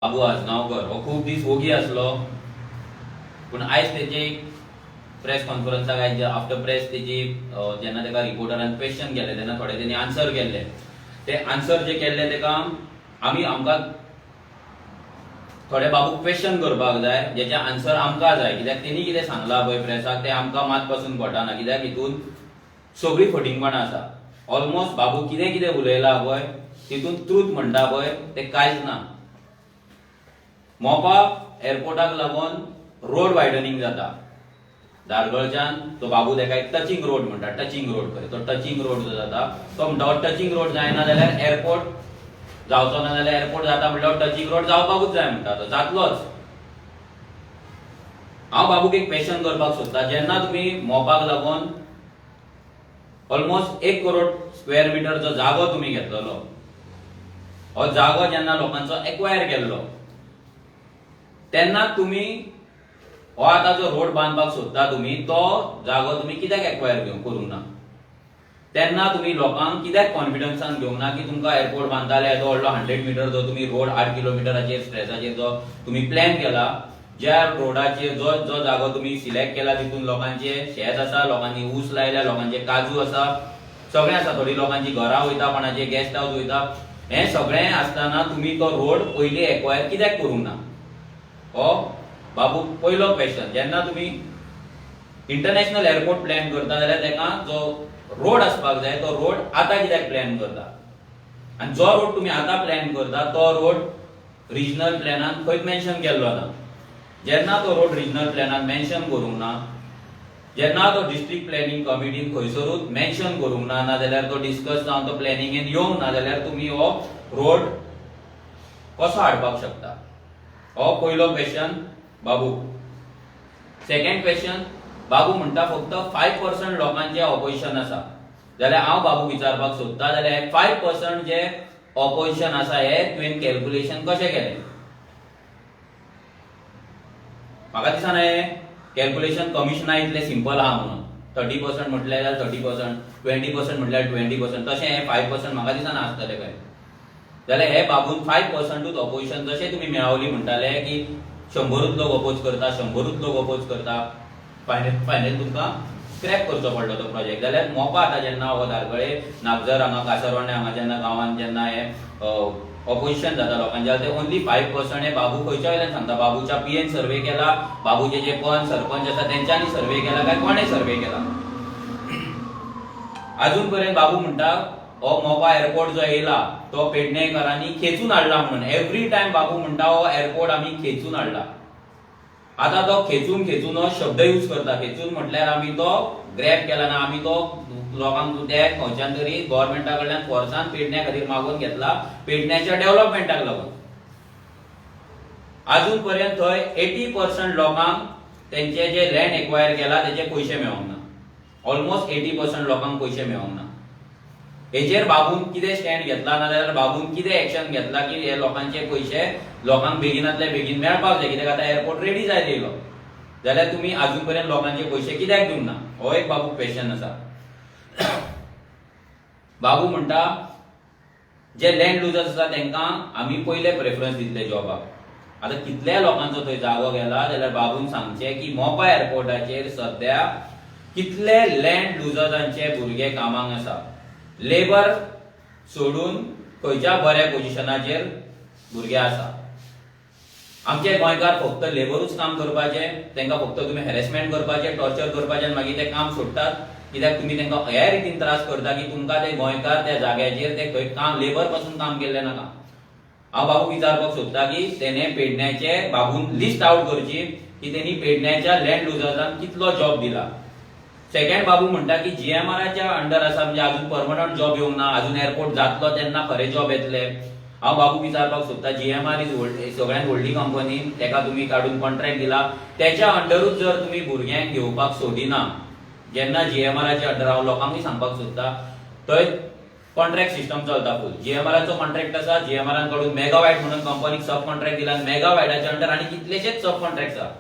बाबू आजगांवकर हो खूप दीस ओगी आसलो, पूण आयज तेजे प्रेस कॉन्फरन्साक आयज आफ्टर प्रेस तेजी जेन्ना तेका रिपोर्टरान क्वेश्चन केले तेन्ना थोडे तेणी आन्सर केले. ते आन्सर जे केल्ले तेका आमकां थोडे बाबूक क्वेश्चन करपाक जाय, जेचे आन्सर आमकां जाय, कित्याक तेणी कितें सांगलां पळय प्रेसाक ते आमकां मात पासून पटना, कित्याक हितून सगळी फटिंगपणां आसा. ऑलमोस्ट बाबू कितें कितें उलयला पळय तितून ट्रूथ म्हणटा पळय ते कांयच ना. मोपा एअरपोर्टाक लागून रोड वायडनिंग जाता दारगळच्यान, तो बाबू तेका एक टचिंग रोड म्हणटा, टचिंग रोड पळय तो टचिंग रोड जो जाता तो म्हणटा टचिंग रोड जायना जाल्यार एअरपोर्ट जावचो ना, जाल्यार एअरपोर्ट जाता म्हणल्यार टचिंग रोड जावपाकूच जाय म्हणटा, तो जातलोच. हांव बाबूक एक क्वेश्चन करपाक सोदता, जेन्ना तुमी मोपाक लागून ऑलमोस्ट 1 करोड स्क्वेअर मिटर जो जागो तुमी घेतलेलो, हो जागो जेन्ना लोकांचो एक्वायर केल्लो, तेन्ना तुमी हो आतां जो रोड बांदपाक सोदता तुमी तो जागो तुमी कित्याक एक्वायर करूंक ना? तेन्ना तुमी लोकांक कित्याक कॉन्फिडन्सान घेवंक ना की तुमकां एअरपोर्ट बांदताले तो व्हडलो 100 मिटर जो तुमी रोड 8 किलोमिटराचेर स्ट्रेचाचेर जो तुमी प्लॅन केला, ज्या रोडाचेर जो जागो तुमी सिलेक्ट केला तितून लोकांचे शेत आसा, लोकांनी ऊस लायल्या, लोकांचे काजू आसा, सगळें आसा, थोडी लोकांची घरां वयता, कोणाचे गेस्ट हाऊस वयता, हें सगळें आसतना तुमी तो रोड पयलीं एक्वायर कित्याक करूंक ना? हो बाबू पयलो क्वेश्चन. जेन्ना तुमी इंटरनॅशनल एअरपोर्ट प्लॅन करता जाल्यार तेका जो रोड आसपाक जाय तो रोड आतां कित्याक प्लॅन करता? आनी जो रोड तुमी आतां प्लॅन करता तो रोड रिजनल प्लॅनान खंयच मेन्शन केल्लो ना. जेन्ना तो रोड रिजनल प्लॅनान मेन्शन करूंक ना, जेन्ना तो डिस्ट्रिक्ट प्लॅनिंग कमिटीन खंयसरूच मेन्शन करूंक ना, नाजाल्यार तो डिस्कस जावन तो प्लॅनिंगेन येवंक ना, जाल्यार तुमी हो रोड कसो हाडपाक शकता? हो पयलो क्वेश्चन बाबू. सेकंड क्वेश्चन, बाबू म्हणटा फक्त 5% लोकांचे ऑपोजिशन आसा, जाल्यार हांव बाबू विचारपाक सोदता जाल्यार 5% जे ऑपोजिशन आसा हे तुवें कॅल्क्युलेशन कशें केलें? म्हाका दिसना हे कॅल्क्युलेशन कमिशना इतलें सिंपल आहा म्हणून. 30% म्हटल्यार 30%, 20% म्हटल्यार 20%, तशें हे 5% म्हाका दिसना आसतलें काय. जाल्यार हे बाबून 5%च ऑपोजिशन जशें तुमी मेळवली म्हणटाले की 100 लोक अपोज करता, 100 लोक अपोज करता, फायनल तुमकां स्क्रॅप करचो पडलो तो प्रोजेक्ट. जाल्यार मोपा आतां जेन्ना हो दारगळे नागजर हांगा कासरवांडे हांगा जेन्ना गांवांत जेन्ना हे ऑपोजिशन जाता लोकांचे, ते ओन्ली 5% हे बाबू खंयच्या वयल्यान सांगता? बाबूच्या पीएन सर्वे केला, बाबूचे जे पंच सरपंच आसा तेंच्यांनी सर्वे केला, काय कोणें सर्वे केला? अजून पर्यंत बाबू म्हणटा हो मोपा एअरपोर्ट जो येयला तो पेडणेकरांनी खेचून हाडला म्हणून. एवरी टायम बाबू म्हणटा हो एअरपोर्ट आमी खेचून हाडला. आता तो खेचून हो शब्द यूज करता. खेचून म्हटल्यार आमी तो ग्रॅब केला ना, आमी तो लोकांक ते खंयच्यान तरी गव्हर्नमेंटा कडल्यान फोर्सान पेडण्या खातीर मागून घेतला, पेडण्याच्या डेव्हलपमेंटाक लागून. अजून पर्यंत थंय 80% लोकांक तेंचे जे लँड एक्वायर केला तेचे पयशे मेळोंक ना. ऑलमोस्ट 80% लोकांक पयशे मेळोंक ना. हेचेर बाबून कितें स्टँड घेतला, नाजाल्यार बाबून कितें एक्शन घेतला की हे लोकांचे पयशे लोकांक बेगिनातले बेगीन मेळपाक जाय? कित्याक आतां एअरपोर्ट रेडी जायत येयलो, जाल्यार तुमी अजून पर्यंत लोकांचे पयशे कित्याक दिवंक ना? हो एक बाबू क्वेश्चन आसा. बाबू म्हणटा जे लँड लुजर्स आसा तेंकां आमी पयले प्रेफरन्स दितले जॉबाक. आतां कितल्या लोकांचो थंय जागो गेला जाल्यार बाबून सांगचें की मोपा एअरपोर्टाचेर सध्या कितले लँड लुजर्सांचे भुरगे कामाक आसा. लेबर सोडून खंयच्या बऱ्या पोजिशनाचेर भुरगे आसा. आमचे गोंयकार फक्त लेबरूच काम करपाचे, तांकां फक्त तुमी हॅरेसमेंट करपाचे, टॉर्चर करपाचे आनी मागीर ते काम सोडटात. कित्याक तुमी तांकां ह्या रितीन त्रास करता की तुमकां ते गोंयकार त्या जाग्याचेर ते खंय काम लेबर पासून काम केल्लें नाका. हांव बाबू विचारपाक सोदता की तेणे पेडण्याचे बाबून लिस्ट आउट करची की तेणी पेडण्याच्या लँड लुजर्सांक कितलो जॉब दिला. सेकंड बाबू म्हणटा की जीएमआरच्या अंडर आसा, म्हणजे अजून परमनंट जॉब येवंक ना, अजून एअरपोर्ट जातलो तेन्ना खरे जॉब येतले. हांव बाबू विचारपाक सोदता जीएमआर इज सगळ्यात व्हडली कंपनी, तेका तुमी काडून कॉन्ट्रॅक्ट दिला, त्याच्या अंडरूच जर तुमी भुरग्यांक घेवपाक सोदिना, जेन्ना जीएमआरच्या अंडर हांव लोकांकूय सांगपाक सोदता थंय कॉन्ट्रॅक्ट सिस्टम चलता फूल. जीएमआरचो कॉन्ट्रॅक्ट आसा, जीएमआरान कडून मेगावायट म्हणून कंपनीक सब कॉन्ट्रॅक्ट दिला, मेगावायटाच्या अंडर आनी कितलेशेच सब कॉन्ट्रॅक्ट आसा.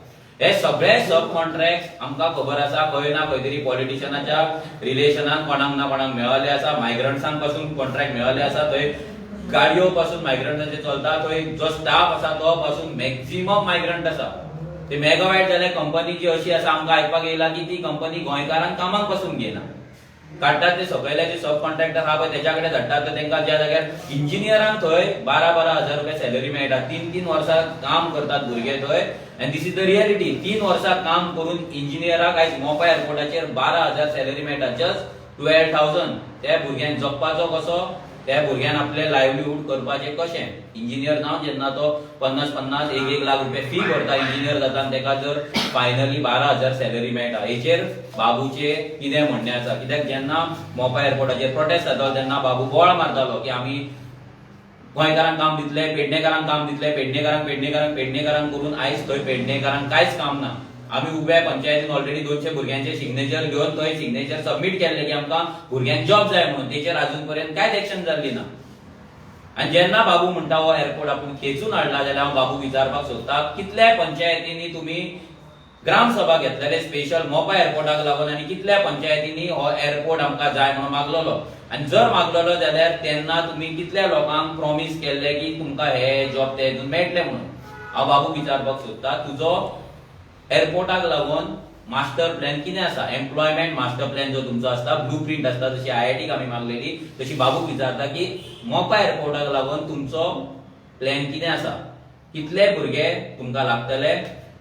हे सगळे सब कॉन्ट्रॅक्ट आमकां खबर आसा खंय ना खंय तरी पॉलिटिशियनाच्या रिलेशनान कोणाक ना कोणाक मेळले आसा, मायग्रंट्सांक पासून कॉन्ट्रॅक्ट मेळले आसा. थंय गाडयो पासून मायग्रंटांचे चलता थंय जो स्टाफ आसा तो पासून मॅक्झिमम मायग्रंट आसा. ते मेगा वायट जाल्यार कंपनी जी अशी आसा आमकां आयकपाक येयला की ती कंपनी गोंयकारांक कामाक पासून घेना. काडटात ते सकयले जे सब कॉन्ट्रॅक्टर आहा पळय तेच्या कडेन धाडटात तर तेंकां ज्या जाग्यार इंजिनियरांक थंय 12,000 रुपया सॅलरी मेळटा. 3 वर्सां काम करतात भुरगे थंय end this is the reality. 3 वर्सां काम करून इंजिनियराक आयज मोपा एअरपोर्टाचेर 12,000 सॅलरी मेळटा. जस्ट 12,000. त्या भुरग्यांक जगपाचो कसो, त्या भुरग्यान आपले लायव्हलीहूड करपाचें कशें. इंजिनियर जावन जेन्ना तो 50 1 लाख रुपया फी भरता इंजिनियर जाता आनी तेका जर फायनली 12,000 सॅलरी मेळटा. हेचेर बाबूचे कितें म्हणणें आसा? कित्याक जेन्ना मोपा एअरपोर्टाचेर प्रोटेस्ट जातालो तेन्ना बाबू बोवाळ मारतालो की आमी गोंयकारांक काम दितले, पेडणेकारांक काम दितले, पेडणेकारांक करून आयज थंय पेडणेकारांक कांयच काम ना. आमी उब्या पंचायतीन ऑलरेडी 200 भुरग्यांचे सिग्नेचर घेवन थंय सिग्नेचर सबमीट केल्ले की आमकां भुरग्यांक जॉब जाय म्हणून. तेचेर अजून पर्यंत कांयच एक्शन जाल्ली ना. आनी जेन्ना बाबू म्हणटा हो एअरपोर्ट आपूण खेचून हाडला जाल्यार हांव बाबू विचारपाक सोदता कितल्या पंचायतींनी तुमी ग्रामसभा घेतलेले स्पेशल मोपा एअरपोर्टाक लागून आनी कितल्या पंचायतींनी हो एअरपोर्ट आमकां जाय म्हणून मागलोलो. आनी जर मागलोलो जाल्यार तेन्ना तुमी कितल्या लोकांक प्रॉमिस केल्ले की तुमकां हे जॉब ते हितून मेळटले म्हणून. हांव बाबू विचारपाक सोदता तुजो एअरपोर्टाक लागून मास्टर प्लॅन कितें आसा? एम्प्लॉयमेंट मास्टर प्लॅन जो तुमचो आसता, ब्लू प्रिंट आसता जशी IITक आमी मागलेली तशी बाबू विचारता की मोपा एअरपोर्टाक लागून तुमचो प्लॅन कितें आसा? कितले भुरगे तुमकां लागतले,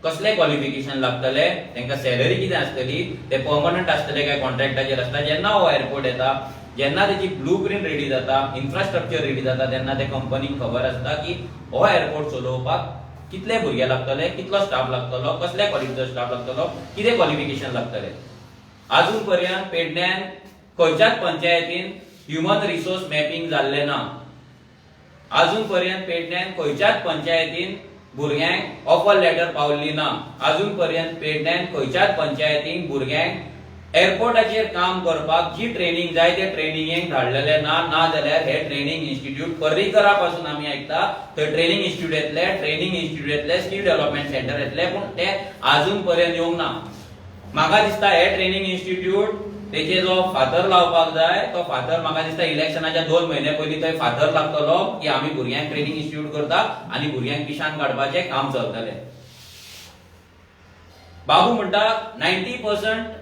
कसले क्वॉलिफिकेशन लागतले, तांकां सॅलरी कितें आसतली, ते परमनंट आसतले काय कॉन्ट्रॅक्टाचेर आसता. जेन्ना हो एअरपोर्ट येता, जेन्ना तेची ब्लू प्रिंट रेडी जाता, इन्फ्रास्ट्रक्चर रेडी जाता तेन्ना ते कंपनीक खबर आसता की हो एअरपोर्ट चलोवपाक कितले भुरगे लागतले, कितलो स्टाफ लागतलो, कसल्या क्वॉलिटीचो स्टाफ लागतलो, कितें क्वॉलिफिकेशन लागतले. अजून पर्यंत पेडण्यान खंयच्याच पंचायतीन ह्युमन रिसोर्स मॅपिंग जाल्ले ना. अजून पर्यंत पेडण्यान खंयच्याच पंचायतीन भुरग्यांक ऑफर लेटर पावल्ली ना. अजून पर्यंत पेडण्यान खंयच्याच पंचायतीन भुरग्यांक एअरपोर्टाचेर काम करपाक जी ट्रेनिंग जाय ते ट्रेनिंगेक धाडलेले ना जाल्यार हे ट्रेनिंग इन्स्टिट्यूट पर्रीकरा पासून आमी आयकता थंय ट्रेनिंग इन्स्टिट्यूट येतले, ट्रेनिंग इन्स्टिट्यूट येतले, स्किल डेव्हलपमेंट सेंटर येतले, पूण ते अजून पर्यंत येवंक ना. म्हाका दिसता हे ट्रेनिंग इन्स्टिट्यूट तेचे जो फातर लावपाक जाय तो फातर म्हाका दिसता इलेक्शनाच्या 2 म्हयने पयलीं थंय फातर लागतलो की आमी भुरग्यांक ट्रेनिंग इन्स्टिट्यूट करता आनी भुरग्यांक किशान काडपाचें काम चलतलें. बाबू म्हणटा 90%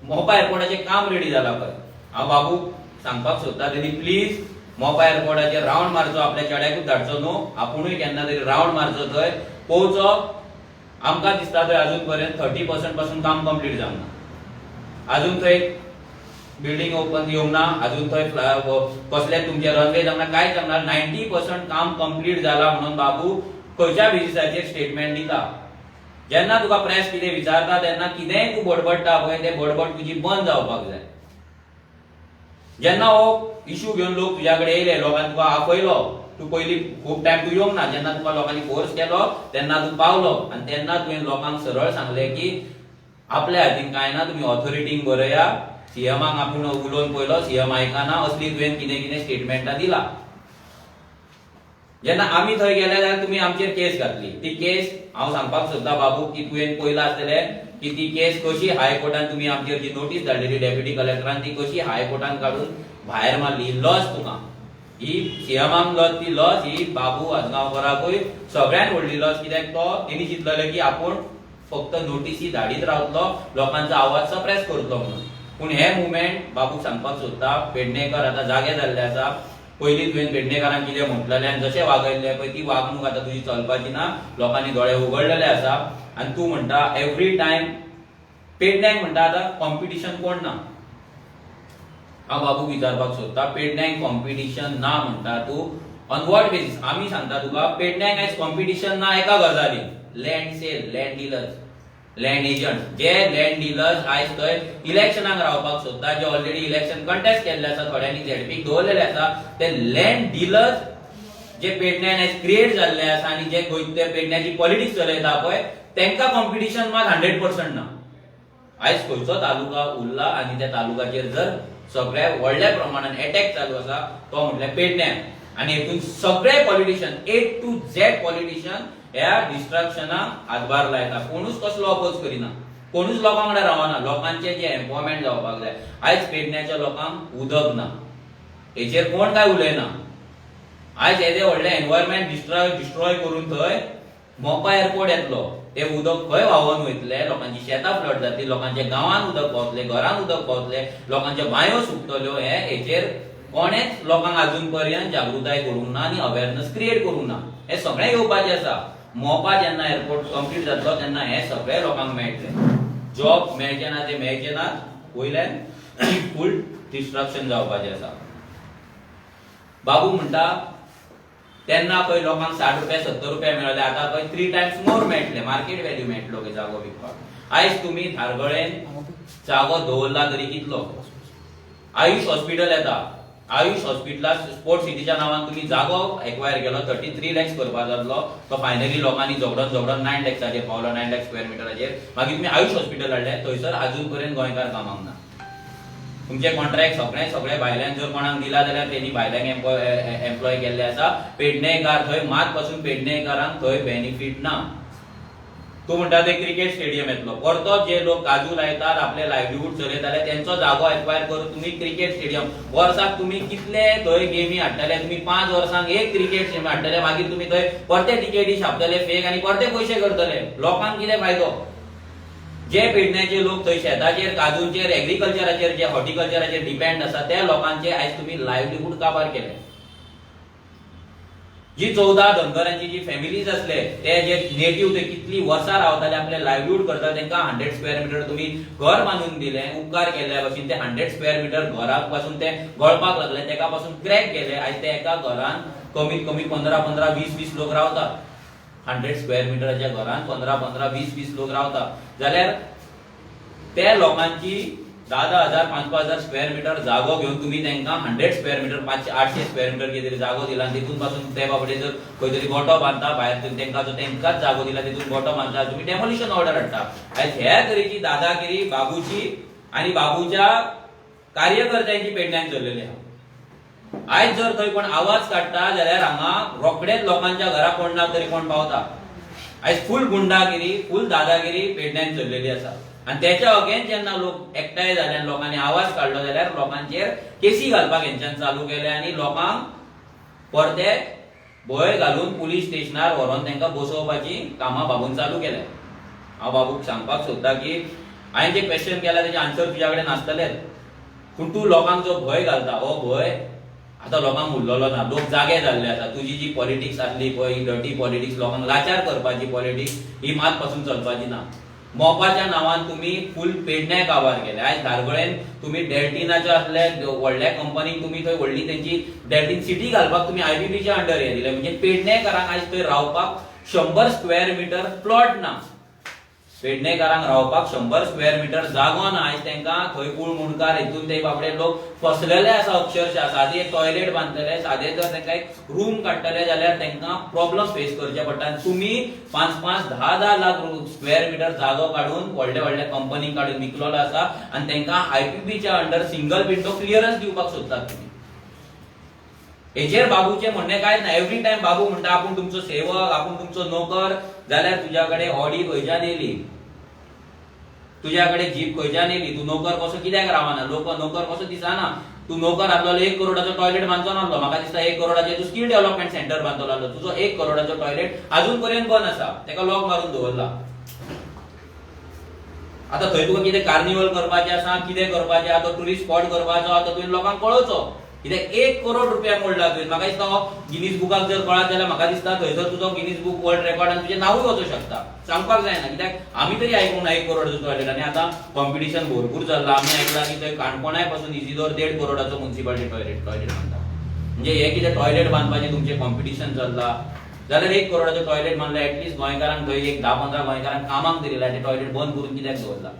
मोपा एअरपोर्टाचें काम रेडी जालां पळय. हांव बाबूक सांगपाक सोदता तेणी प्लीज मोपा एअरपोर्टाचेर रावंड मारचो, आपल्या चेड्याकूच धाडचो न्हू, आपुणूय केन्ना तरी रावंड मारचो थंय पळोवचो. आमकां दिसता थंय अजून पर्यंत 30% पासून काम कंप्लीट जावंक ना. अजून थंय बिल्डिंग ओपन येवंक ना, अजून थंय कसले तुमचे रनवे जावंक ना, कांयच जावंक ना. 90% काम कंप्लीट जाला म्हणून बाबू खंयच्या बेसिसाचेर स्टेटमेंट दिता. जेन्ना तुका प्रेस कितें विचारता तेन्ना कितेंय तूं बडबडटा पळय ते बडबड तुजी बंद जावपाक जाय. जेन्ना हो इश्यू घेवन लोक तुज्या कडेन येयले, लोकांनी तुका आपयलो, तूं पयलीं खूब टायम तूं येवंक ना, जेन्ना तुका लोकांनी फोर्स केलो तेन्ना तूं पावलो आनी तेन्ना तुवें लोकांक सरळ सांगलें की आपल्या हातीन कांय ना, तुमी ऑथॉरिटीक बरया, सीएमाक आपूण उलोवन पयलो, सीएम आयकना, असली तुवें कितें कितें स्टेटमेंटां दिला. जेन्ना आमी थंय गेले जाल्यार तुमी आमचेर केस घातली. ती केस हांव सांगपाक सोदता बाबू की तुवें पयला आसतलें की ती केस कशी हायकोर्टान तुमी आमचेर जी नोटीस धाडलेली डेप्युटी कलेक्टरान ती कशी हायकोर्टान काडून भायर मारली. लॉस तुका ही सीएमाक लॉस, ती लॉस ही बाबू आजगांवकाराकूय सगळ्यात व्हडली लॉस. कित्याक तो तेणी चिंतलेलें की आपूण फक्त नोटीसी धाडीत रावतलो, लोकांचो आवाज सप्रेस करतलो म्हणून. पूण हे मुवमेंट बाबूक सांगपाक सोदता पेडणेकर आतां जागे जाल्ले आसा. पयलीं तुवें पेडणेकारांक कितें म्हटलेलें आनी जशें वागयल्लें पळय ती वागणूक आतां तुजी चलपाची ना. लोकांनी दोळे उगडलेले आसा आनी तूं म्हणटा एवरी टायम पेडण्याक म्हणटा आतां कॉम्पिटिशन कोण ना. हांव बाबूक विचारपाक सोदता पेडण्याक कॉम्पिटिशन ना म्हणटा तूं ऑन वॉट बेसीस? आमी सांगता तुका पेडण्याक आयज कॉम्पिटिशन ना एका गजालीन, land sale, land dealers, land agent. जे लँड डीलर्स आयज थंय इलेक्शनाक रावपाक सोदता, जे ऑलरेडी इलेक्शन कंटेस्ट केल्ले आसा, थोड्यांनी झेडपीक दवरलेले आसा, ते लँड डीलर्स जे पेडण्यान आयज क्रिएट जाल्ले आसा आनी जे गोंयचे पेडण्याची पॉलिटिक्स चलयता पळय तांकां कॉम्पिटिशन मात 100% ना. आयज खंयचो तालुका उरला आनी त्या तालुकाचेर जर सगळ्या व्हडल्या प्रमाणान अटॅक चालू आसा तो म्हटल्यार पेडण्यान. आनी हेतून सगळे politician A to Z politician ह्या डिस्ट्रक्शनाक हातभार लायता. कोणूच कसलो अपोज करिना, कोणूच लोकां वांगडा रावना. लोकांचे जे एम्प्लॉयमेंट जावपाक जाय, आयज पेडण्याच्या लोकांक उदक ना, हेचेर कोण काय उलयना. आज येदे व्हडले एनवायरमेंट डिस्ट्रॉय करून थंय मोपा एअरपोर्ट येतलो. ते उदक खंय व्हांवून वयतले, लोकांची शेतां फ्लड जातली, लोकांच्या गांवांत उदक पावतले, घरांत उदक पावतले, लोकांच्या बांयो सुकतल्यो. हेचेर कोणेच लोकांक अजून पर्यंत जागृताय करूंक ना आनी अवेअरनेस क्रिएट करूंक ना. हे सगळें येवपाचें आसा. मोपा जेन्ना एअरपोर्ट कंप्लीट जातलो तेन्ना हे सगळे लोकांक मेळटले. जॉब मेळचे ना ते मेळचे ना, वयल्यान फूल डिस्ट्रक्शन जावपाचें आसा. बाबू म्हणटा तेन्ना पळय लोकांक 60 रुपया 70 रुपया मेळले, आतां पळय 3 टायम्स मोर मेळटले. मार्केट व्हॅल्यू मेळटलो जागो विकपाक. आयज तुम्ही धारगळेन जागो दवरला तरी कितलो? आयुष हॉस्पिटल येता. आयुष हॉस्पिटलाक स्पोर्ट सिटीच्या नांवान तुम्ही जागो एक्वायर केलो, 33 लॅक्स करपा जातलो. तो फायनली लोकांनी झगडून 9 लॅक्साचेर पावलो, 9 लाख स्क्वेअर मिटराचेर. मागीर तुम्ही आयुष हॉस्पिटल हाडले, थंयसर अजून पर्यंत गोंयकार कामाक ना. तुमचे कॉन्ट्रॅक्ट सगळे भायल्यान जर कोणाक दिला जाल्यार तेणी भायल्यांक एम्प्लॉय केल्ले आसा. पेडणेकार थंय मात पासून पेडणेकारांक थंय बेनिफीट ना. तूं म्हणटा ते क्रिकेट स्टेडियम येतलो. परतो जे लोक काजू लायतात, आपले लायव्हलीहूड चलयताले, तेंचो जागो एक्वायर करून तुम्ही क्रिकेट स्टेडियम वर्साक तुम्ही कितले थंय गेमी हाडटले. तुम्ही 5 वर्सांक एक क्रिकेट स्टेडियम हाडटले, मागीर तुम्ही थंय परते टिकेटी छापतले फेक आनी परते पयशे करतले. लोकांक कितें फायदो? जे पेडण्याचे लोक थंय शेताचेर, काजूंचेर, एग्रीकल्चराचेर, जे हॉर्टिकल्चराचेर डिपेंड आसा त्या लोकांचे आयज तुम्ही लायव्हलीहूड काबार केले. जी 14 धनगरांची जी फॅमिलीज असले, ते जे नेटिव्ह ते कितली वर्सां रावताले, आपले लायव्हलीहूड करता, तांकां 100 स्क्वेअर मिटर तुम्ही घर बांधून दिले, उपकार केल्या भशेन. ते 100 स्क्वेअर मिटर घराक पासून ते गळपाक लागले, तेका पासून क्रॅक गेले. आयज ते एका घरान कमीत कमी 15-15, 20-20 लोक रावतात. 100 स्क्वेअर मिटराच्या घरान 15-15, 20-20 लोक रावतात. जाल्यार त्या लोकांची 10,000, 5,000 स्क्वेअर मिटर जागो घेऊन तुम्ही तांकां 100 स्क्वेअर मिटर, 500-800 स्क्वेअर मिटर कितें जागो दिला. तितून पासून ते बाबडे जर खंय तरी गोठो बांधता, भायर तेंकांच जागो दिला, तितून गोठो बांधता, तुम्ही डेमोलिशन ऑर्डर हाडटा. आयज ह्या तरेची दादागिरी बाबूची आनी बाबूच्या कार्यकर्त्यांची पेडण्यान चल्लेली आहा. आयज जर थंय कोण आवाज काडटा जाल्यार हांगा रोखडेच लोकांच्या घरा कोण ना तरी कोण पावता. आयज फुल गुंडागिरी, फुल दादागिरी पेडण्यान चल्लेली आसा. आणि त्याच्या अगेन जेन्ना लोक एकठांय जाले, लोकांनी आवाज काढलो, जाल्यार लोकांचेर केसी घालपाक हेंच्यान चालू केले आनी लोकांक परते भंय घालून पुलीस स्टेशनार व्हरोन तांकां बसोवपाची कामां बाबून चालू केल्या. हांव बाबूक सांगपाक सोदता की हांवें जे क्वेश्चन केला तेचे आन्सर तुज्या कडेन आसतलेच, पूण तूं लोकांक जो भंय घालता, हो भंय आता लोकांक उरलेलो ना. लोक जागे जाल्ले आसा. तुजी जी पॉलिटिक्स आसली पळय, ही डर्टी पॉलिटिक्स, लोकांक लाचार करपाची पॉलिटिक्स, ही मात पासून चलपाची ना. मोपाच्या नांवान तुम्ही फुल पेडणे काबार केले. आयज धारगळेन तुम्ही डेल्टिनाचे असले व्हडल्या कंपनीक तुम्ही थंय व्हडली तेंची डेल्टिन सिटी घालपाक तुम्ही आयबीबीच्या अंडर हे दिले. म्हणजे पेडणेकारांक आयज थंय रावपाक 100 स्क्वेअर मिटर प्लॉट ना. पेडणेकारांक रावपाक 100 स्क्वेअर मिटर जागो ना. आयज तांकां थंय कूळ मुणकार हितून ते बाबडे लोक फसलेले आसा अक्षरशः. सादी एक टॉयलेट बांदतले, सादे जर तांकां एक रूम काडटले जाल्यार तांकां प्रॉब्लम फेस करचे पडटा. तुम्ही 5-5, 10-10 लाख स्क्वेअर मिटर जागो काढून व्हडल्या कंपनीक काडून विकलेलो आसा आनी तांकां आयपीबीच्या अंडर सिंगल विंडो क्लियरन्स दिवपाक सोदतात तुम्ही. हेचेर बाबूचे म्हणणे काय ना. एवरी टाइम बाबू म्हणटा आपूण तुमचो सेवक, आपूण तुमचो नोकर. जाल्यार तुझ्याकडे ऑडी खंयच्यान येयली, तुझ्याकडे जीप खंयच्यान येयली? तू नोकर कसो कित्याक रावना? नोकर कसो दिसना? तू नोकर आसलो 1 करोडाचो टॉयलेट बांदचो नासलो. म्हाका दिसता 1 करोडाचे तू स्किल डेव्हलपमेंट सेंटर बांदतलो आसलो. तुजो 1 करोडाचो टॉयलेट अजून पर्यंत बंद आसा, तेका लॉक मारून दवरला. आता थंय तुका कितें कार्निवल करपाचें आसा, कितें करपाचें आसा, टुरिस्ट स्पॉट करपाचो आसा, तुवें लोकांक कळोवचो. कित्याक 1 करोड रुपया मोडला तुवें. म्हाका दिसता हो गिनीज बुकाक जर कळत जाल्यार म्हाका दिसता थंयसर तुजो गिनीज बुक वर्ल्ड रेकॉर्डान तुजें नांवूय वचूंक शकता. सांगपाक जायना, कित्याक आमी तरी आयकूंक ना 1 करोडाचो टॉयलेट. आनी आतां कॉम्पिटिशन भरपूर चल्लां. आमी आयकलां की थंय काणकोणाय पासून इजिदोर 1.5 करोडाचो म्युनिसिपालिटी टॉयलेट बांदता. म्हणजे हे कितें टॉयलेट बांदपाचें तुमचें कॉम्पिटिशन चल्लां जाल्यार 1 करोडाचो टॉयलेट बांदला. एटलीस्ट गोंयकारांक थंय एक 10-15 गोंयकारांक कामाक दिलेला. ते टॉयलेट बंद करून कित्याक दवरला?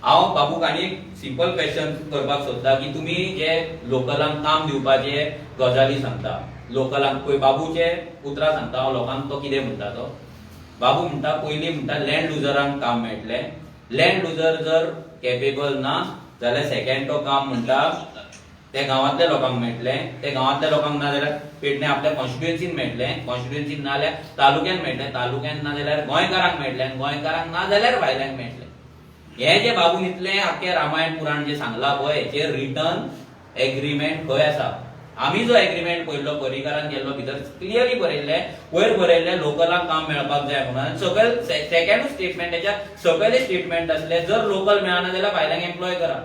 हांव बाबूक आनी एक सिंपल क्वेश्चन करपाक सोदता की तुम्ही जे लोकलांक काम दिवपाचे गजाली सांगता, लोकलांक पळय बाबूचे उतरां सांगता हांव लोकांक. तो कितें म्हणटा तो बाबू म्हणटा, पयलीं म्हणटा लँड लुजरांक काम मेळटलें. लँड लुजर जर कॅपेबल ना जाल्यार सेकंड तो काम म्हणटा ते गांवांतल्या लोकांक मेळटलें. ते गांवांतल्या लोकांक ना जाल्यार पेडणे आपल्या कॉन्स्टिट्युएन्सीन मेळटलें. कॉन्स्टिट्युएन्सीन ना जाल्यार तालुक्यान मेळटलें. तालुक्यान ना जाल्यार गोंयकारांक मेळटलें. गोंयकारांक ना जाल्यार भायल्यांक मेळटलें. हे जे बाबून इतलें आख्खें रामायण पुराण जे सांगला पळय, हेचेर रिटर्न एग्रीमेंट खंय आसा. आम्ही जो एग्रीमेंट पयलो परिकारान गेल्लो भितर क्लियरली बरयल्ले वयर बरयल्ले लोकलांक काम मेळपाक जाय म्हणून. सकयल सेकंड स्टेटमेंटाच्या सकयले स्टेटमेंट आसले जर लोकल मेळना जाल्यार भायल्यांक एम्प्लॉय करा.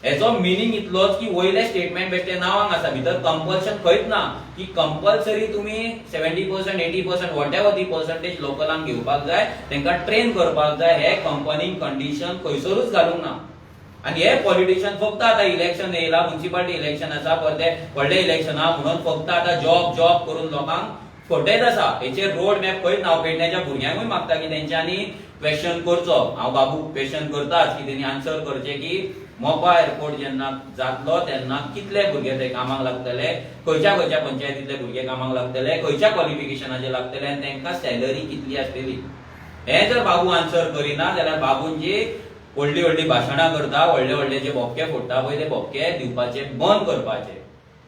हेचो मिनिंग इतलोच की वयले स्टेटमेंट बेश्टे नावांक आसा भितर कंपल्शन खंयच ना की कंपल्सरी तुम्ही 70% 80% वॉटेवर दी पर्सेंटेज लोकलांक घेवपाक जाय, तांकां ट्रेन करपाक जाय. हे कंपनीन कंडिशन खंयसरूच घालूंक ना. आणि हे पॉलिटिशियन फक्त आता इलेक्शन येयला, म्युनिसिपालिटी इलेक्शन आसा, परते व्हडले इलेक्शन आहा म्हणून फक्त आता जॉब करून लोकांक फटयत आसा. हेचेर रोड मॅप खंयच ना. हांव पेडण्याच्या भुरग्यांकूय मागता की तेंच्यांनी क्वेश्चन करचो. हांव बाबू क्वेश्चन करताच की तेणी आन्सर करचे की मोपा एअरपोर्ट जेन्ना जातलो तेन्ना कितले भुरगे थंय कामाक लागतले, खंयच्या पंचायतींतले भुरगे कामाक लागतले, खंयच्या क्वॉलिफिकेशनाचे लागतले आनी तांकां सॅलरी कितली आसतली. हे जर बाबू आन्सर करिना जाल्यार बाबूंची व्हडली भाशणां करता, व्हडले जे बोबके फोडटा पळय ते बोबके दिवपाचे बंद करपाचे.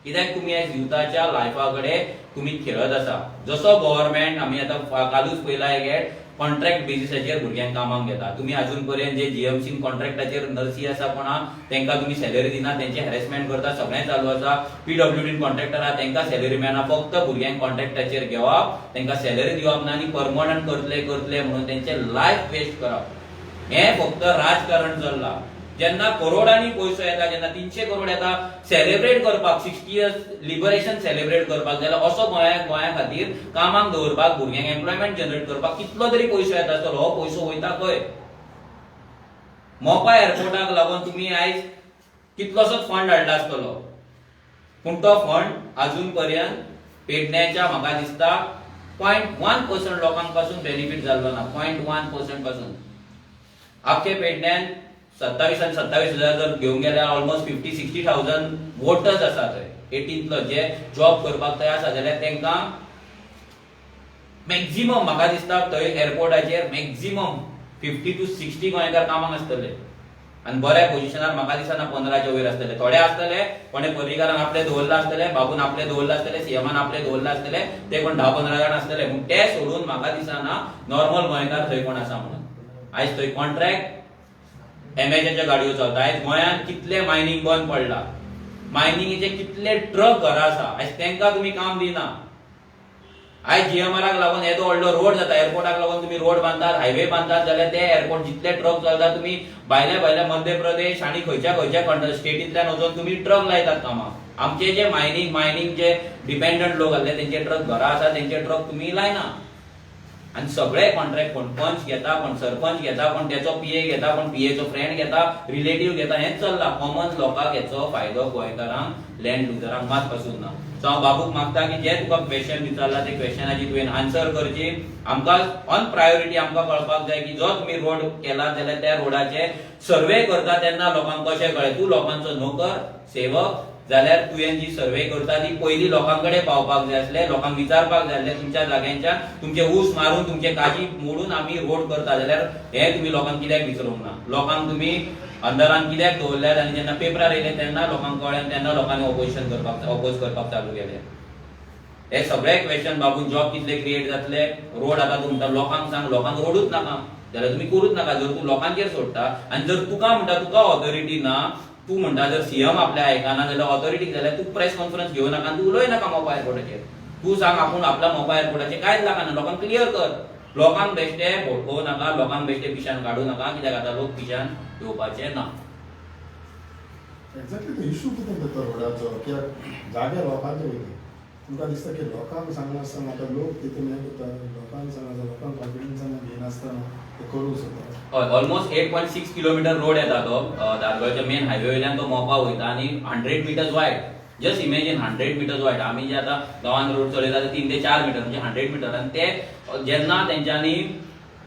कित्याक तुम्ही ह्या युथाच्या लायफा कडेन तुम्ही खेळत आसा. जसो गव्हर्नमेंट आमी आतां कालूच पयला एक कॉन्ट्रॅक्ट बेसिसाचेर भुरग्यांक कामाक घेता. तुम्ही अजून पर्यंत जे जीएमसीन कॉन्ट्रॅक्टाचेर नर्सी आसा कोण तांकां तुम्ही सॅलरी दिना, तेंचे हॅरेसमेंट करता, सगळें चालू आसा. पीडब्ल्यूडीन कॉन्ट्रॅक्टर आहा तांकां सॅलरी मेळना, फक्त भुरग्यांक कॉन्ट्रॅक्टाचेर घेवप, तांकां सॅलरी दिवप ना आनी परमनंट करतले म्हणून तेंचे लायफ वेस्ट करप. हे फक्त राजकारण चल्ला. जेन्ना करोडांनी पैसो येता, जेन्ना 300 करोड येता सेलिब्रेट करपाक 60 इयर्स लिबरेशन सेलिब्रेट करपाक जाल्यार असो गोंया खातीर कामाक दवरपाक भुरग्यांक एम्प्लॉयमेंट जनरेट करपाक कितलो तरी पैसो येता आसतलो. हो पैसो वयता खंय? मोपा एअरपोर्टाक लागून तुम्ही आयज कितलोसोच फंड हाडला आसतलो, पूण तो फंड अजून पर्यंत पेडण्याच्या म्हाका दिसता 0.1% लोकांक पासून बेनिफिट जाल्लो ना. 0.1% पासून आख्खे पेडण्यान 27,000 जर घेऊन गेल्यार ऑलमोस्ट 50,000-60,000 वोटर्स आसा थंय 18 जे जॉब करपाक तयार आसा जाल्यार तांकां मॅक्झिमम म्हाका दिसता थंय एअरपोर्टाचेर मॅक्झिमम 50 to 60 गोंयकार कामाक आसतले आनी बऱ्या पोझिशनार म्हाका दिसना 15च्या वयर आसतले. थोडे आसतले कोणे परिकारान आपले दवरला आसतले, बाबून आपले दवरला आसतले, सीएमान आपले दवरला आसतले, ते कोण 10-15 जाण आसतले. पूण ते सोडून म्हाका दिसना नॉर्मल गोंयकार थंय कोण आसा म्हणून. आयज थंय कॉन्ट्रॅक्ट एमएचच्या गाडयो चलता. आयज गोंयांत कितले मायनिंग बंद पडला, मायनिंगेचे कितले ट्रक घरा आसा, आयज तांकां तुम्ही काम दिना. आयज जीएमआराक लागून येदो व्हडलो रोड जाता, एअरपोर्टाक लागून तुम्ही रोड बांदतात, हायवे बांदतात जाल्यार ते एअरपोर्ट जितले ट्रक चलता तुम्ही भायल्या मध्य प्रदेश आणि खंयच्या स्टेटींतल्यान वचून तुम्ही ट्रक लायतात कामाक. आमचे जे मायनिंग जे डिपेंडंट लोक आसले तेंचे ट्रक घरा आसा, तेंचे ट्रक तुम्ही लायना. आणि सगळे कॉन्ट्रॅक्ट कोण पंच घेता, कोण सरपंच घेता, कोण त्याचो पीए घेता, कोण पीएचो फ्रेंड घेता, रिलेटिव्ह घेता, हेच चल्ला. कॉमन लोकांक हेचो फायदो गोंयकारांक लँड लुजरांक मात पासून ना. सो हांव बाबूक मागता की जे तुका क्वेश्चन विचारला ते क्वेश्चनाची तुवें आन्सर करची. आमकां ऑन प्रायोरिटी आमकां कळपाक जाय की जो तुम्ही रोड केला जाल्यार त्या रोडाचे सर्वे करता तेन्ना लोकांक कशें कळ्ळें. तूं लोकांचो नोकर सेवक जाल्यार तुवें जी सर्वे करता ती पयली लोकांकडे पावपाक जाय आसले, लोकांक विचारपाक जाय आसले तुमच्या जाग्यांच्या तुमचे ऊस मारून तुमचे काजी मोडून आमी रोड करता जाल्यार हे तुम्ही लोकांक कित्याक विचारूंक ना. लोकांक तुम्ही अंदरान कित्याक दवरल्यात आनी जेन्ना पेपरार येयले तेन्ना लोकांक कळ्ळें, तेन्ना लोकांनी ऑपोज करपाक चालू केले. हे सगळे क्वेश्चन बाबू जॉब कितले क्रिएट जातले, रोड आतां तूं म्हणटा लोकांक सांग, लोकांक रोडूच नाका जाल्यार तुम्ही करूच नाका. जर तूं लोकांचेर सोडटा आनी जर तुका म्हणटा तुका ऑथॉरिटी ना, तू म्हणटा जर सीएम आपल्या आयकाना जाल्यार ऑथॉरिटी जाल्यार तू प्रेस कॉन्फरन्स घेवं नाका, तू उलोय नाका मोपा एअरपोर्टाचेर. तू सांग आपूण आपल्या मोपा एअरपोर्टाचेर कांयच लागना, लोकांक क्लियर कर. लोकांक बेश्टे भडकोवं नाका, लोकांक बेश्टे पिशान काडू नाका, कित्याक आतां लोक पिशान येवपाचे ना. एक्झॅक्टली तो इशू कितें जाता रोडाचो, कित्याक जागे लोकांचे वयता. तुमकां दिसता की लोकांक सांगनासतना आतां लोक कितें हें करता, लोकांक सांगना लोकांक कॉन्फिडन्सान घेयनासतना ते करूंक सोदता. हय, ऑलमोस्ट 8.6 किलोमीटर रोड येता तो दारगळच्या मेन हायवे वयल्यान तो मोपा वयता आनी 100 metres wide. Just imagine 100 metres wide. आमी जे आतां गांवांत रोड चलयता ते 3 ते 4 मिटर म्हणजे 100 मिटर. आनी ते जेन्ना तेंच्यांनी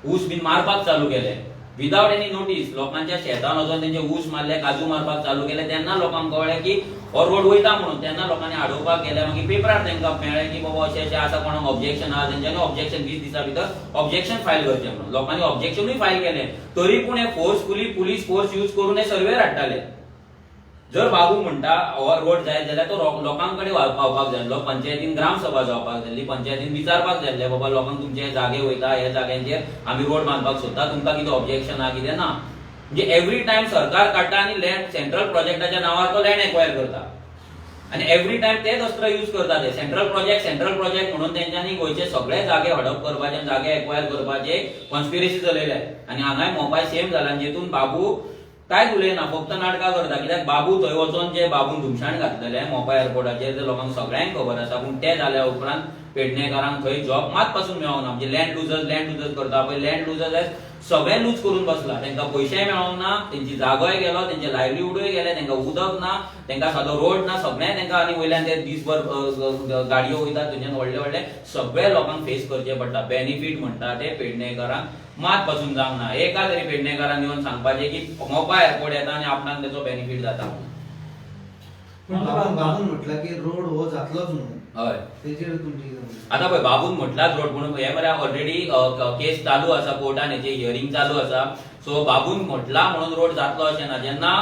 ऊस बीन मारपाक चालू केले विदाउट एनी नोटीस, लोकांच्या शेतान वचून तेंचे ऊस मारले, काजू मारपाक चालू केले, तेन्ना लोकांक कळ्ळें की हो रोड वयता म्हणून. तेन्ना लोकांनी आडोवपाक गेले. मागीर पेपरार तांकां मेळ्ळें की बाबा अशें आसा, कोणाक ऑब्जेक्शन आहा, तेंच्यांनी ऑब्जेक्शन 20 दिसा भितर ऑब्जेक्शन फायल करचें म्हणून. लोकांनी ऑब्जेक्शनूय फायल केलें, तरी पूण हे फोर्सफुली पुलीस फोर्स यूज करून हे सर्वेर हाडटाले. जर बाबू म्हणटा हो रोड जाय जाल्यार तो लोकांकडे पावपाक जाय आसलो, पंचायतीन ग्रामसभा जावपाक जाय आसली, पंचायतीन विचारपाक जाय आसलें बाबा लोकांक तुमचे जागे वयता, हे जाग्यांचेर आमी रोड बांदपाक सोदता, तुमकां कितें ऑब्जेक्शन आहा कितें ना. म्हणजे एव्हरी टाइम सरकार काढता आणि लँड सेंट्रल प्रोजेक्टाच्या नावार तो लँड एक्वायर करता आणि एव्हरी टाइम तेच अस्त्र यूज करता ते सेंट्रल प्रोजेक्ट म्हणून त्यांच्यानी गोयचे सगळे जागे हडप करपाचे जागे एक्वायर करपाचे कॉन्स्पिरसी चलयले आणि हांगाय मोबायल सेम जाला जेतून बाबू काय उलयना फक्त नाटकां करता कित्याक बाबू थंय वचोन जे बाबून धुमशाण घातलेले मोपा एअरपोर्टाचेर ते लोकांक सगळ्यांक खबर आसा पूण ते जाल्या उपरांत पेडणेकारांक थंय जॉब मात पासून मेळोना म्हणजे लँड लुजर्स करता पळय लँड लुजर्स सगळे लूज करून बसला तांकां पयशेय मेळोना तेंची जागोय गेलो तेंचे लायव्हलीहूडय गेले तांकां उदक ना तांकां सादो रोड ना सगळें तांकां आनी वयल्यान ते दिसभर गाडयो वयतात थंयच्यान व्हडले व्हडले सगळे लोकांक फेस करचे पडटा बेनिफीट म्हणटा ते पेडणेकारांक मात पासून जावंक ना एका तरी पेडणेकारान येवन सांगपाचें की मोपा एअरपोर्ट येता आनी आपणाक तेचो बेनिफीट जाता बाबून म्हटलं की रोड हो जातलोच न्हू हय तेजेर तुमची आता पळय बाबून म्हटलाच रोड म्हणून हे मरे ऑलरेडी केस चालू आसा कोर्टान हेचे हियरिंग चालू आसा सो बाबून म्हटला म्हणून रोड जातलो अशें ना जेन्ना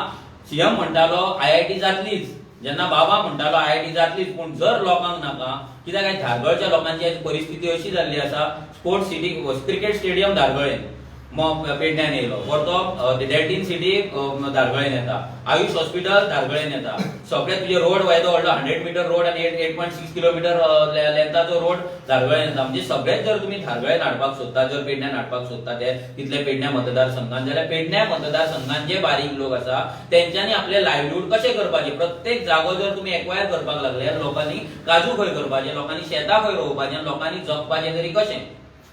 सीएम म्हणटालो आयआयटी जातलीच जेन्ना बाबा म्हणटालो आयआयटी जातलीच पूण जर लोकांक नाका कित्याक काय धारगळच्या लोकांची परिस्थिती अशी जाल्ली आसा स्पोर्ट्स सिटी क्रिकेट स्टेडियम धारगळेन पेडण्यान येयलो फॉर तो डेल्टीन सिटी धारगळेन येता आयुष हॉस्पिटल धारगळेन येता सगळे तुझे रोड येदो व्हडलो 100 मीटर रोड आणि 8.6 किलोमीटर लेंथाचो रोड धारगळेन येता म्हणजे सगळेच जर तुम्ही धारगळेन हाडपाक सोदता जर पेडण्यान हाडपाक सोदता ते तितले पेडण्या मतदारसंघान जाल्यार पेडण्या मतदारसंघान जे बारीक लोक आसा तेंच्यांनी आपले लायव्हलीहूड कशें करपाचे प्रत्येक जागो जर तुम्ही एक्वायर करपाक लागले लोकांनी काजू खंय करपाचे लोकांनी शेतां खंय रोवपाचे लोकांनी जगपाचें तरी कशें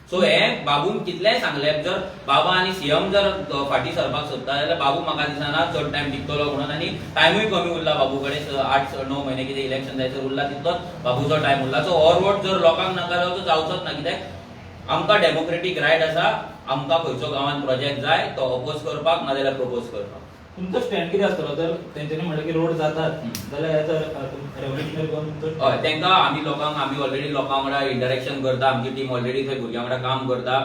सो हे बाबून कितलेय सांगले जर बाबा आणि सीएम जर फाटी सरपाक सोदता जाल्यार बाबू म्हाका दिसना चड टाइम टिकतलो म्हणून आनी टायमूय कमी उरला बाबू कडेन 8-9 म्हयने कितें इलेक्शन जायसर उरला तितलोच बाबूचो टायम उरला सो हो रोड जर लोकांक नाका जाल्यार तो जावचोच ना कित्याक आमकां डेमोक्रेटीक रायट आसा आमकां खंयचो गांवांत प्रोजेक्ट जाय तो अपोज करपाक नाजाल्यार प्रपोज करपाक तुमचो स्टँड कितें आसतलो जर तेंच्यांनी म्हणलें की रोड जातात जाल्यार हेजो रेव्होल्युशनरी करून तुमचो हय तांकां आमी ऑलरेडी लोकां वांगडा इंटरेक्शन करता आमची टीम ऑलरेडी थंय भुरग्यां वांगडा काम करता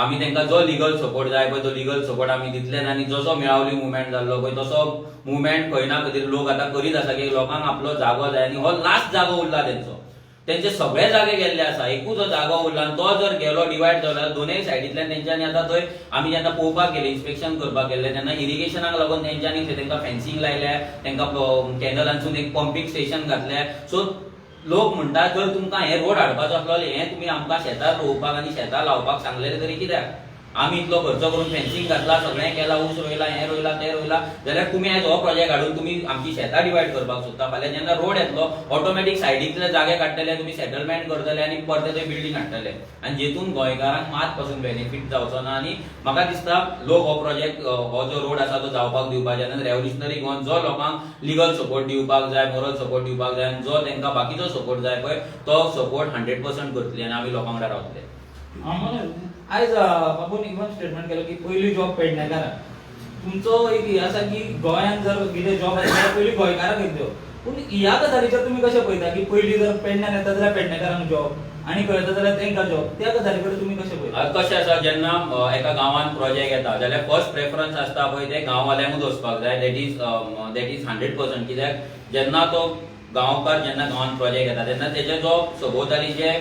आमी तांकां जो लिगल सपोर्ट जाय पळय तो लिगल सपोर्ट आमी दितले आनी जसो मेळावली मुवमेंट जाल्लो पळय तसो मुवमेंट खंय ना खंय लोक आतां करीत आसा की लोकांक आपलो जागो जाय आनी हो लास्ट जागो उरला तेंचो तेंचे सगळे जागे गेल्ले आसा एकूच जागो उरला आनी तो जर गेलो डिवायड जालो दोनूय सायडींतल्यान तेंच्यांनी आतां थंय आमी जेन्ना पळोवपाक गेले इन्स्पेक्शन करपाक गेले तेन्ना इरिगेशनाक लागून तेंच्यांनी तांकां फेन्सिंग लायल्या तांकां कॅनलांतसून एक पंपींग स्टेशन घातलें सो लोक म्हणटा जर तुमकां हे रोड हाडपाचो आसलो हे तुमी आमकां शेतां रोवपाक आनी शेतां लावपाक सांगलेले तरी कित्याक आमी इतलो खर्च करून फेन्सिंग घातला सगळें केला ऊस रोयला हें रोयला तें रोयला जाल्यार तुमी आयज हो प्रोजेक्ट हाडून तुमी आमची शेतां डिवायड करपाक सोदता फाल्यां जेन्ना रोड येतलो ऑटोमॅटीक सायडींतले जागे काडटले तुमी सेटलमेंट करतले आनी परते थंय बिल्डींग हाडटले आनी जेतून गोंयकारांक मात पासून बेनिफीट जावचो ना आनी म्हाका दिसता लोक हो प्रोजेक्ट हो जो रोड आसा तो जावपाक दिवपाचे आनी रेव्होल्युशनरी गोवन जो लोकांक लिगल सपोर्ट दिवपाक जाय मोरल सपोर्ट दिवपाक जाय आनी जो तांकां बाकीचो सपोर्ट जाय पळय तो सपोर्ट 100% करतली आनी आमी लोकां वांगडा रावतले आयज बाबून इवन स्टेटमेंट केलो की पयली जॉब पेडणेकारांक तुमचो एक हे आसा की गोंयांत जर कितें जॉब आसा जाल्यार पयली गोंयकारांक येतल्यो पूण ह्या गजालीचेर तुमी कशें पळयता की पयली जर पेडण्यान येता जाल्यार पेडणेकारांक जॉब आनी खंय येता जाल्यार तांकां जॉब त्या गजाली कडेन तुमी कशें पळयता कशें आसा जेन्ना एका गांवांत प्रोजेक्ट येता जाल्यार फर्स्ट प्रेफरन्स आसता पळय ते गांववाल्यांकूच वचपाक जाय दॅट इज 100% कित्याक जेन्ना तो गांवकार जेन्ना गांवांत प्रोजेक्ट येता तेन्ना तेजे जो सभोवताली जे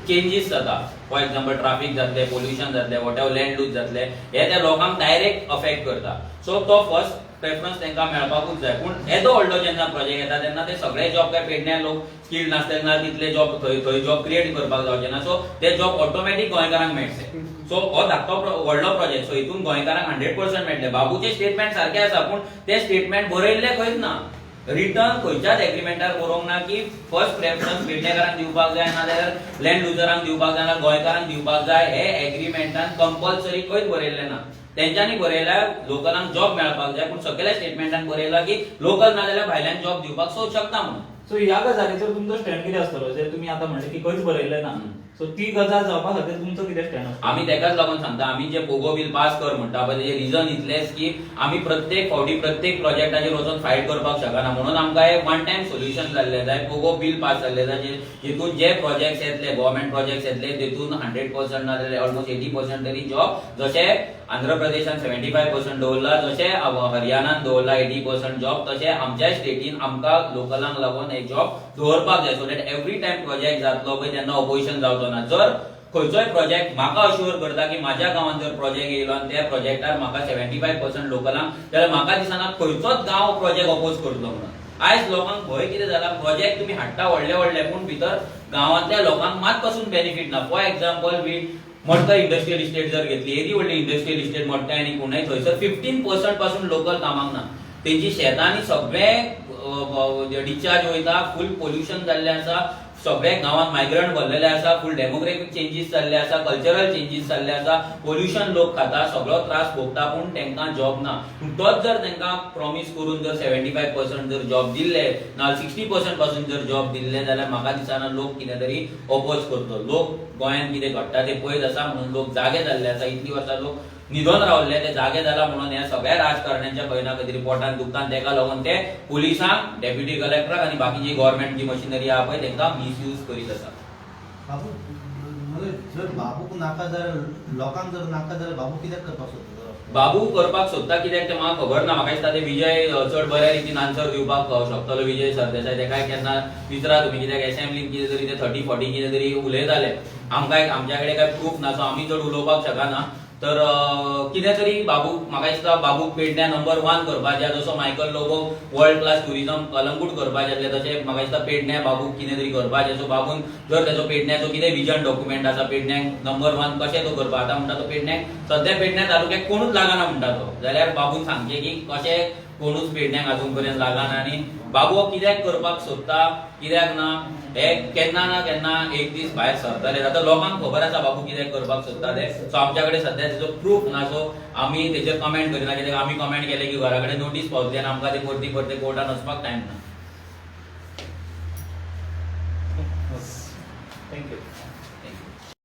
चेंजीस जाता फॉर एक्झाम्पल ट्राफीक जातले पोल्युशन जातले वॉट एवर लँड लूज जातले हे त्या लोकांक डायरेक्ट अफेक्ट करता सो तो फर्स्ट प्रेफरन्स तांकां मेळपाकूच जाय पूण येदो व्हडलो जेन्ना प्रोजेक्ट येता तेन्ना ते सगळे जॉब काय पेडण्या लोक स्किल्ड नासतना तितले जॉब थंय जॉब क्रिएट करपाक जावचे ना सो ते जॉब ऑटोमॅटीक गोंयकारांक मेळटले सो हो धाकटो व्हडलो प्रोजेक्ट सो हितून गोंयकारांक 100% मेळटले बाबूचे स्टेटमेंट सारखे आसा पूण ते स्टेटमेंट बरयल्ले खंयच ना रिटर्न खंयच्याच एग्रीमेंटार बरोवंक ना की फर्स्ट प्रेफरन्स पेडणेकारांक दिवपाक जाय नाजाल्यार लँड लुजरांक दिवपाक जाय ना गोंयकारांक दिवपाक जाय हे एग्रीमेंटान कंपल्सरी खंयच बरयल्लें ना तेंच्यांनी बरयल्यार लोकलांक जॉब मेळपाक जाय पूण सगळ्या स्टेटमेंटान बरयला की लोकल नाजाल्यार भायल्यान जॉब दिवपाक शकता म्हणून सो ह्या गजालीचेर तुमचो स्टँड कितें आसतलो जे तुमी आतां म्हणले की खंयच बरयल्लें ना सो ती गजाल जावपा खातीर तुमचो कितें स्टँड आसता आमी तेकाच लागून सांगता आमी जे पोगो बिल पास कर म्हणटा पळय तेजे रिजन इतलेंच की आमी प्रत्येक फावटी प्रत्येक प्रोजेक्टाचेर वचून फायट करपाक शकना म्हणून आमकां हे वन टायम सोल्युशन जाल्लें जाय पोगो बिल पास जाल्लें जाय जितून जे प्रोजेक्ट्स येतले गव्हर्नमेंट प्रोजेक्ट्स येतले तितून 100% नाजाल्यार ऑलमोस्ट 80% तरी जॉब जशे आंध्र प्रदेशान 75% दवरला जशे हरियाणान दवरला 80% जॉब तशे आमच्या स्टेटीन आमकां लोकलांक लागून एक जॉब दवरपाक जाय so that every time project जातलो पळय तेन्ना ऑपोजिशन जावचो ना जर खंयचोय प्रोजेक्ट म्हाका अश्युअर करता की म्हाज्या गांवांत जर प्रोजेक्ट येयलो आनी त्या प्रोजेक्टार म्हाका 75% लोकलांक जाल्यार म्हाका दिसना खंयचोच गांव प्रोजेक्ट अपोज करतलो म्हणून। आयज लोकांक भंय कितें जाला, प्रोजेक्ट तुम्ही हाडटा व्हडले व्हडले पूण भितर गांवांतल्या लोकांक मात पासून बेनिफीट ना। फॉर एक्झाम्पल मडकय इंडस्ट्रियल इस्टेट जर घेतली, येदी व्हडली इंडस्ट्रियल इस्टेट मडकय आनी कुंडय, थंयसर 15% पासून लोकल कामाक ना। तेंची शेतांनी सगळे डिस्चार्ज वयता, फूल पोल्युशन जाल्लें आसा, सगळे गांवांत मायग्रंट भरलेले आसा, फूल डेमोग्राफीक चेंजीस जाल्ले आसा, कल्चरल चेंजीस जाल्ले आसा, पोल्युशन लोक खाता, सगळो त्रास भोगता पूण तांकां जॉब ना। तोच जर तांकां प्रॉमिस करून जर 75% जर जॉब दिल्ले ना 60% पासून जर जॉब दिल्ले जाल्यार म्हाका दिसना लोक कितें तरी अपोज करतलो। लोक गोंयांत कितें घडटा ते पळयत आसा म्हणून लोक जागे जाल्ले आसा, इतलीं वर्सां लोक न्हिदोन रावल्ले, ते जागे जाला म्हणून ह्या सगळ्या राजकारण्यांच्या खंय ना खंय तरी पोटान दुखता। तेका लागून ते पुलिसांक, डेप्युटी कलेक्टराक आनी बाकीची गव्हर्नमेंट जी मशिनरी आहा पळय तांकां मिसयूज करीत आसा। बाबू म्हणजे जर बाबूक नाका जाल्यार लोकांक जर नाका जाल्यार बाबू कित्याक करपाक सोदता? बाबू करपाक सोदता कित्याक तें म्हाका खबर ना। म्हाका दिसता ते विजय चड बऱ्या रितीन आन्सर दिवपाक शकतलो। विजय सरदेसाय तेकाय केन्ना विचारा तुमी, कित्याक असेंब्लीन कितें तरी ते 30-40 कितें तरी उलयताले, आमकां आमच्या कडेन काय प्रूफ ना, सो आमी चड उलोवपाक शकना। तर कितें तरी बाबू म्हाका दिसता बाबूक पेडण्या नंबर 1 करपाचें, जसो Michael Lobo world class tourism Calangute करपाचें आसलें, तशें म्हाका दिसता पेडण्या बाबूक कितें तरी करपाचें। सो बाबून जर तेजो पेडण्याचो कितें विजन डॉक्युमेंट आसा, पेडण्यांक नंबर 1 कशें तो करपा, आतां म्हणटा तो पेडण्यांक सद्या पेडण्या तालुक्याक कोणूच लागना म्हणटा तो, जाल्यार बाबून सांगचें की कशें कोणूच पेडण्यांक अजून पर्यंत लागना आनी बाबू हो कित्याक करपाक सोदता कित्याक ना हे केन्ना ना केन्ना एक दीस भायर सरतले। आतां लोकांक खबर आसा बाबू कित्याक करपाक सोदता ते, सो आमच्या कडेन सद्या तेजो प्रूफ ना, सो आमी तेजेर कमेंट करिना। कित्याक आमी कमेंट केले की घरा कडेन नोटीस पावतली आनी आमकां ते परती परते कोर्टान वचपाक टायम ना। थँक्यू।